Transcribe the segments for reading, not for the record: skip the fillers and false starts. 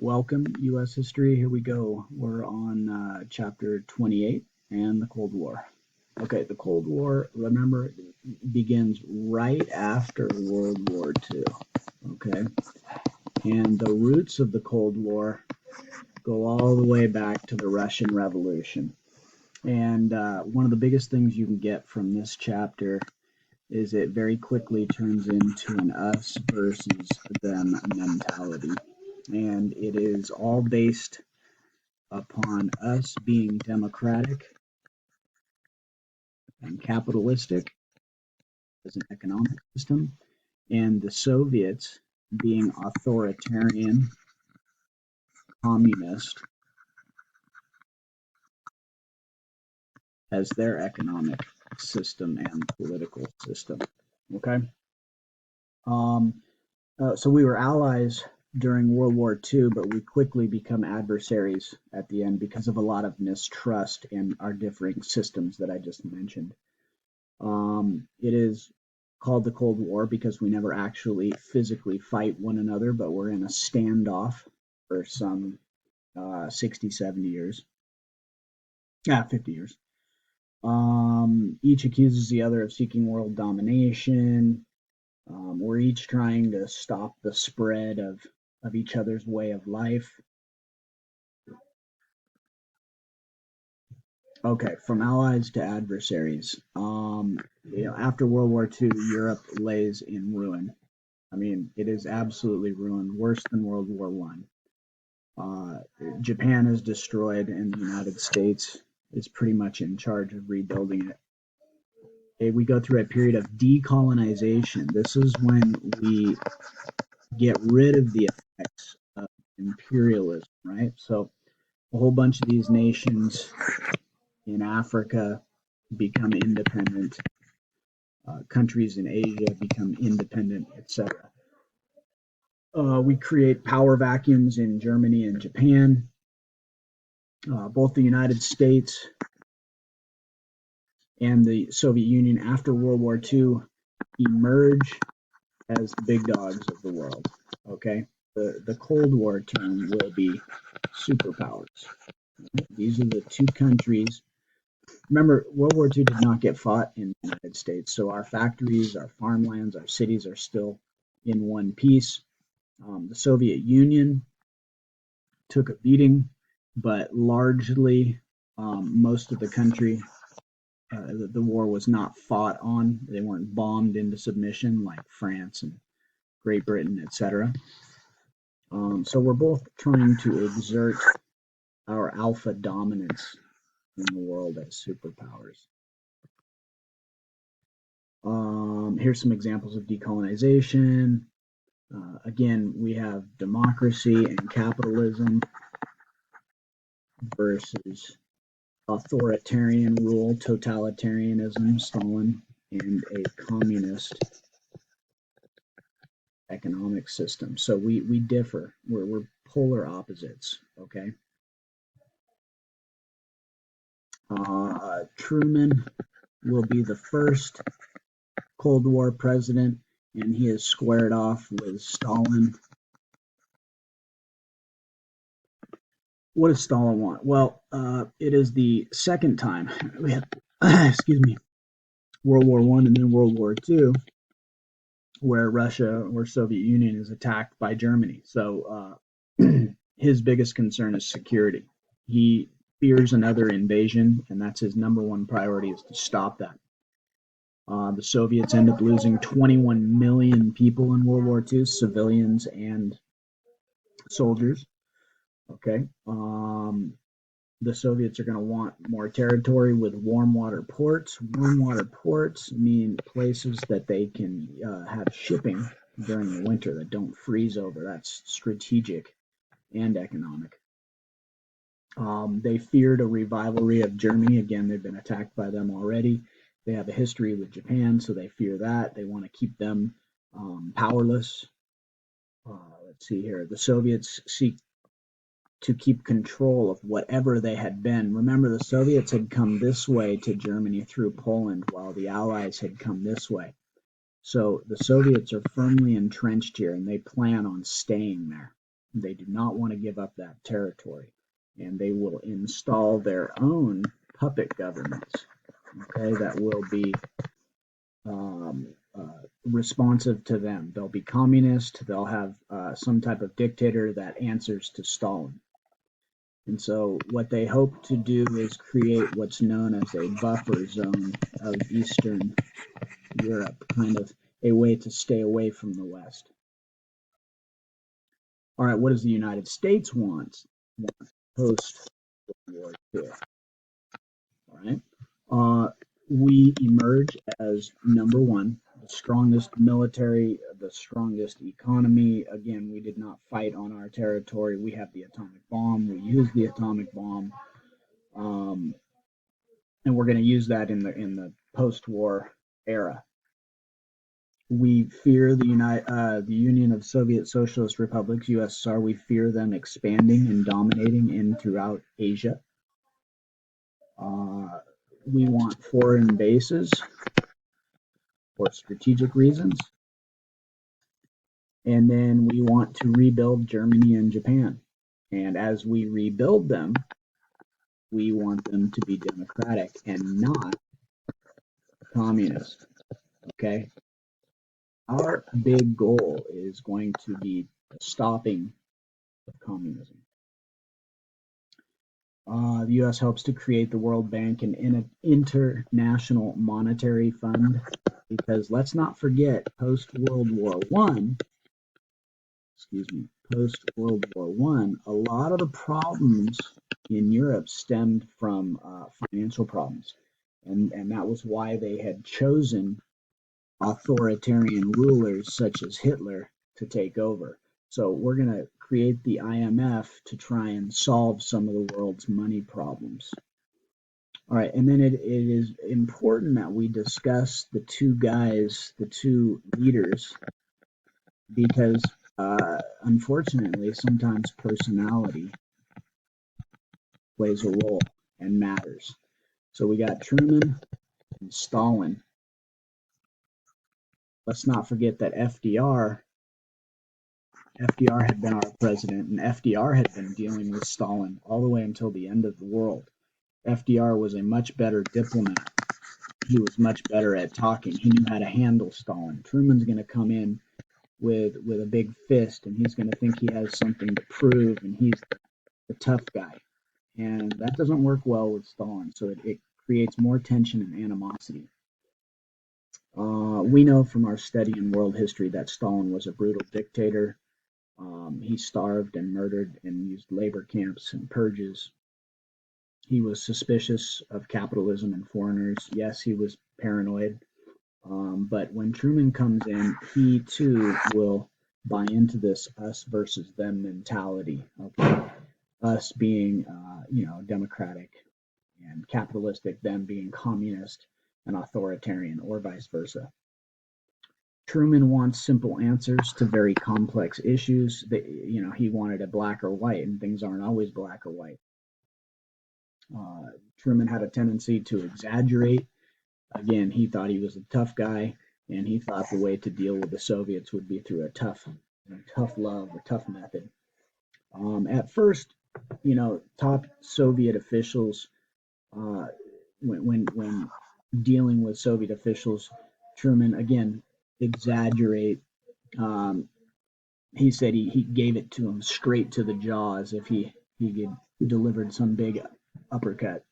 Welcome, U.S. history. Here we go. We're on chapter 28 and the Cold War. Okay, the Cold War, remember, begins right after World War II. Okay, and the roots of the Cold War go all the way back to the Russian Revolution. And one of the biggest things you can get from this chapter is it very quickly turns into an us versus them mentality. And it is all based upon us being democratic and capitalistic as an economic system, and the Soviets being authoritarian, communist as their economic system and political system. Okay? Um, so we were allies during World War II, but we quickly become adversaries at the end because of a lot of mistrust in our differing systems that I just mentioned. It is called the Cold War because we never actually physically fight one another, but we're in a standoff for some 60, 70 years. 50 years. Each accuses the other of seeking world domination. We're each trying to stop the spread of each other's way of life. Okay, from allies to adversaries. After World War II, Europe lays in ruin. I mean, it is absolutely ruined, worse than World War One. Japan is destroyed, and the United States is pretty much in charge of rebuilding it. Okay, we go through a period of decolonization. This is when we get rid of the effects of imperialism, right? So a whole bunch of these nations in Africa become independent. Countries in Asia become independent, etc. We create power vacuums in Germany and Japan. Both the United States and the Soviet Union after World War II emerge as the big dogs of the world. Okay, the Cold War term will be superpowers. These are the two countries. Remember, World War II did not get fought in the United States, so our factories, our farmlands, our cities are still in one piece. The Soviet Union took a beating, but largely most of the country, the war was not fought on. They weren't bombed into submission like France and Great Britain, etc. So we're both trying to exert our alpha dominance in the world as superpowers. Here's some examples of decolonization. Again, we have democracy and capitalism versus authoritarian rule, totalitarianism, Stalin, and a communist economic system. So we differ. We're polar opposites. Okay. Truman will be the first Cold War president, and he is squared off with Stalin. What does Stalin want? Well, it is the second time we had, excuse me, World War One and then World War Two, where Russia or Soviet Union is attacked by Germany. So his biggest concern is security. He fears another invasion, and that's his number one priority is to stop that. The Soviets end up losing 21 million people in World War II, civilians and soldiers. Okay. The Soviets are going to want more territory with warm water ports. Warm water ports mean places that they can have shipping during the winter that don't freeze over. That's strategic and economic. They feared a rivalry of Germany. Again, they've been attacked by them already. They have a history with Japan, so they fear that. They want to keep them powerless. Let's see here. The Soviets seek to keep control of whatever they had been. Remember, the Soviets had come this way to Germany through Poland, while the Allies had come this way. So the Soviets are firmly entrenched here, and they plan on staying there. They do not want to give up that territory, and they will install their own puppet governments, okay, that will be responsive to them. They'll be communist. They'll have some type of dictator that answers to Stalin. And so what they hope to do is create what's known as a buffer zone of Eastern Europe, kind of a way to stay away from the West. All right, what does the United States want post World War II? All right, we emerge as number one, the strongest military, the strongest economy. Again, we did not fight on our territory. We have the atomic bomb. We use the atomic bomb. Um, and we're going to use that in the post-war era. We fear the Union of Soviet Socialist Republics (USSR). We fear them expanding and dominating in throughout Asia. Uh, we want foreign bases for strategic reasons, and then we want to rebuild Germany and Japan. And as we rebuild them, we want them to be democratic and not communist. Okay, our big goal is going to be stopping communism. The U.S. hopes to create the World Bank and an international monetary fund, because let's not forget, post-World War One, post-World War One, a lot of the problems in Europe stemmed from financial problems, and that was why they had chosen authoritarian rulers such as Hitler to take over. So we're going to create the IMF to try and solve some of the world's money problems. All right, and then it is important that we discuss the two guys, the two leaders, because unfortunately, sometimes personality plays a role and matters. So we got Truman and Stalin. Let's not forget that FDR had been our president, and FDR had been dealing with Stalin all the way until the end of the world. FDR was a much better diplomat. He was much better at talking. He knew how to handle Stalin. Truman's going to come in with a big fist, and he's going to think he has something to prove, and he's the tough guy. And that doesn't work well with Stalin, so it creates more tension and animosity. We know from our study in world history that Stalin was a brutal dictator. He starved and murdered and used labor camps and purges. He was suspicious of capitalism and foreigners. Yes, he was paranoid. But when Truman comes in, he too will buy into this us versus them mentality. Okay, us being, democratic and capitalistic, them being communist and authoritarian, or vice versa. Truman wants simple answers to very complex issues. He wanted a black or white, and things aren't always black or white. Truman had a tendency to exaggerate. Again, he thought he was a tough guy, and he thought the way to deal with the Soviets would be through a tough love, a tough method. At first, top Soviet officials, when dealing with Soviet officials, Truman again exaggerate. He said he gave it to him straight to the jaw, as if he delivered some big uppercut.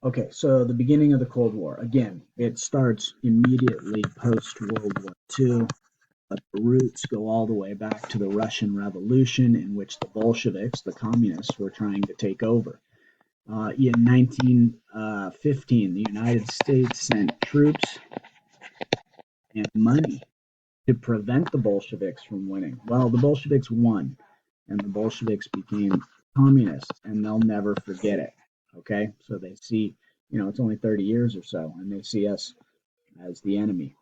Okay, so the beginning of the Cold War. Again, it starts immediately post World War II, but the roots go all the way back to the Russian Revolution, in which the Bolsheviks, the communists, were trying to take over. In 1915, the United States sent troops and money to prevent the Bolsheviks from winning. Well, the Bolsheviks won, and the Bolsheviks became communists, and they'll never forget it. Okay, so they see, it's only 30 years or so, and they see us as the enemy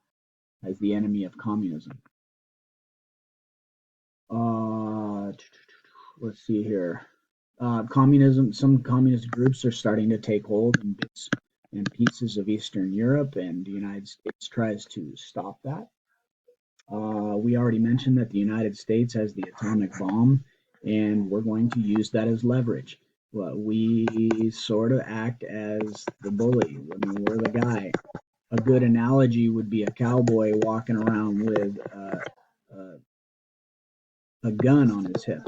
of communism. Let's see here. Some communist groups are starting to take hold in bits and pieces of Eastern Europe, and the United States tries to stop that. We already mentioned that the United States has the atomic bomb, and we're going to use that as leverage. Well, we sort of act as the bully. I mean, we're the guy. A good analogy would be a cowboy walking around with a gun on his hip,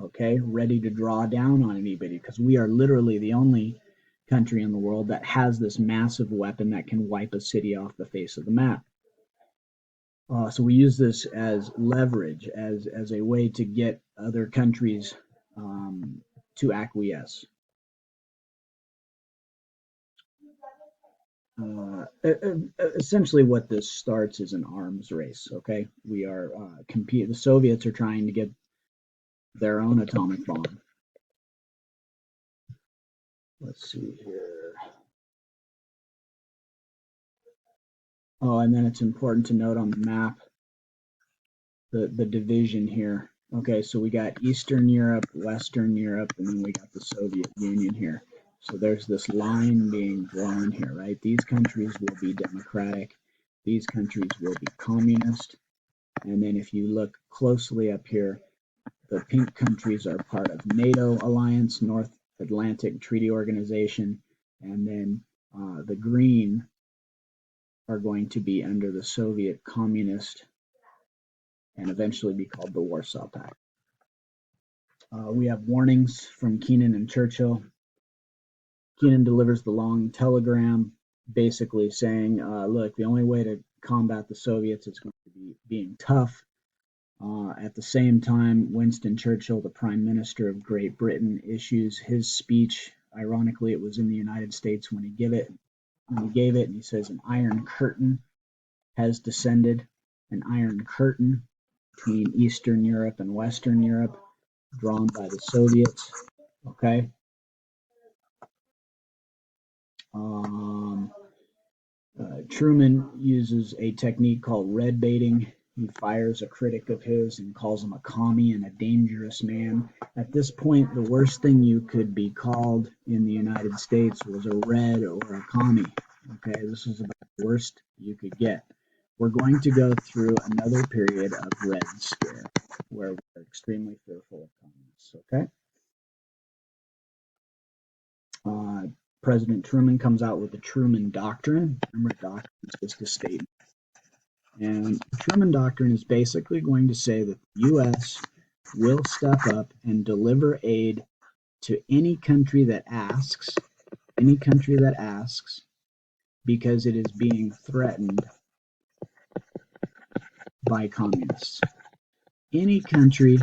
okay, ready to draw down on anybody, because we are literally the only country in the world that has this massive weapon that can wipe a city off the face of the map. So we use this as leverage, as a way to get other countries to acquiesce. Essentially, what this starts is an arms race. Okay, we are compete. The Soviets are trying to get their own atomic bomb. Let's see here. Oh, and then it's important to note on the map the division here. Okay, so we got Eastern Europe, Western Europe, and then we got the Soviet Union here. So there's this line being drawn here, right? These countries will be democratic, these countries will be communist, and then if you look closely up here, the pink countries are part of NATO alliance, North Atlantic Treaty Organization, and then the green are going to be under the Soviet Communist and eventually be called the Warsaw Pact. We have warnings from Keenan and Churchill. Keenan delivers the long telegram basically saying, look, the only way to combat the Soviets is going to be being tough. At the same time, Winston Churchill, the Prime Minister of Great Britain, issues his speech. Ironically, it was in the United States when he gave it, and he says an iron curtain has descended, an iron curtain between Eastern Europe and Western Europe, drawn by the Soviets. Okay. Um, Truman uses a technique called red baiting. He fires a critic of his and calls him a commie and a dangerous man. At this point, the worst thing you could be called in the United States was a red or a commie. Okay, this is about the worst you could get. We're going to go through another period of Red Scare where we're extremely fearful of communists. Okay. Uh, President Truman comes out with the Truman Doctrine. Remember, doctrine is just a statement. And the Truman Doctrine is basically going to say that the U.S. will step up and deliver aid to any country that asks, because it is being threatened by communists. Any country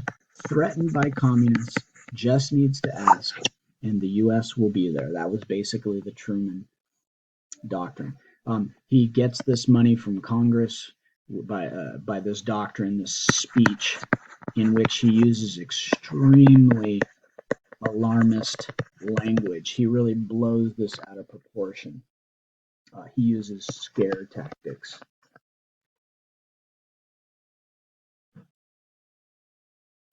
threatened by communists just needs to ask, and the U.S. will be there. That was basically the Truman Doctrine. He gets this money from Congress by this doctrine, this speech, in which he uses extremely alarmist language. He really blows this out of proportion. He uses scare tactics.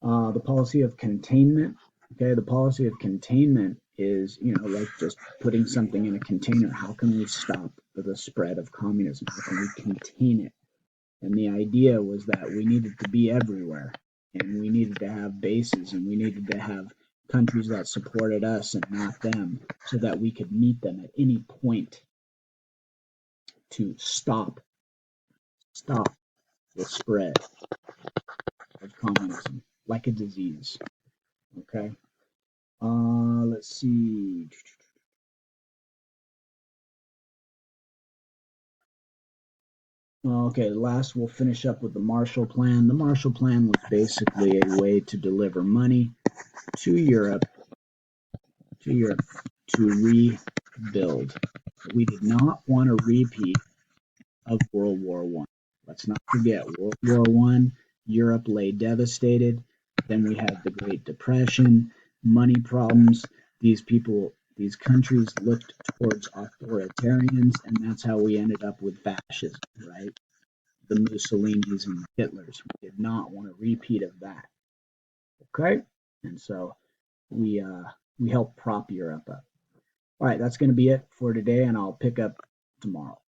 The policy of containment. Okay, the policy of containment is, like just putting something in a container. How can we stop the spread of communism? How can we contain it? And the idea was that we needed to be everywhere, and we needed to have bases, and we needed to have countries that supported us and not them, so that we could meet them at any point to stop the spread of communism like a disease. Okay. Let's see. Okay, last we'll finish up with the Marshall Plan. The Marshall Plan was basically a way to deliver money to Europe to rebuild. We did not want a repeat of World War I. Let's not forget, World War I, Europe lay devastated. Then we had the Great Depression, money problems. These countries looked towards authoritarians, and that's how we ended up with fascism, right? The Mussolinis and Hitlers. We did not want a repeat of that. Okay? And so we helped prop Europe up. All right, that's going to be it for today, and I'll pick up tomorrow.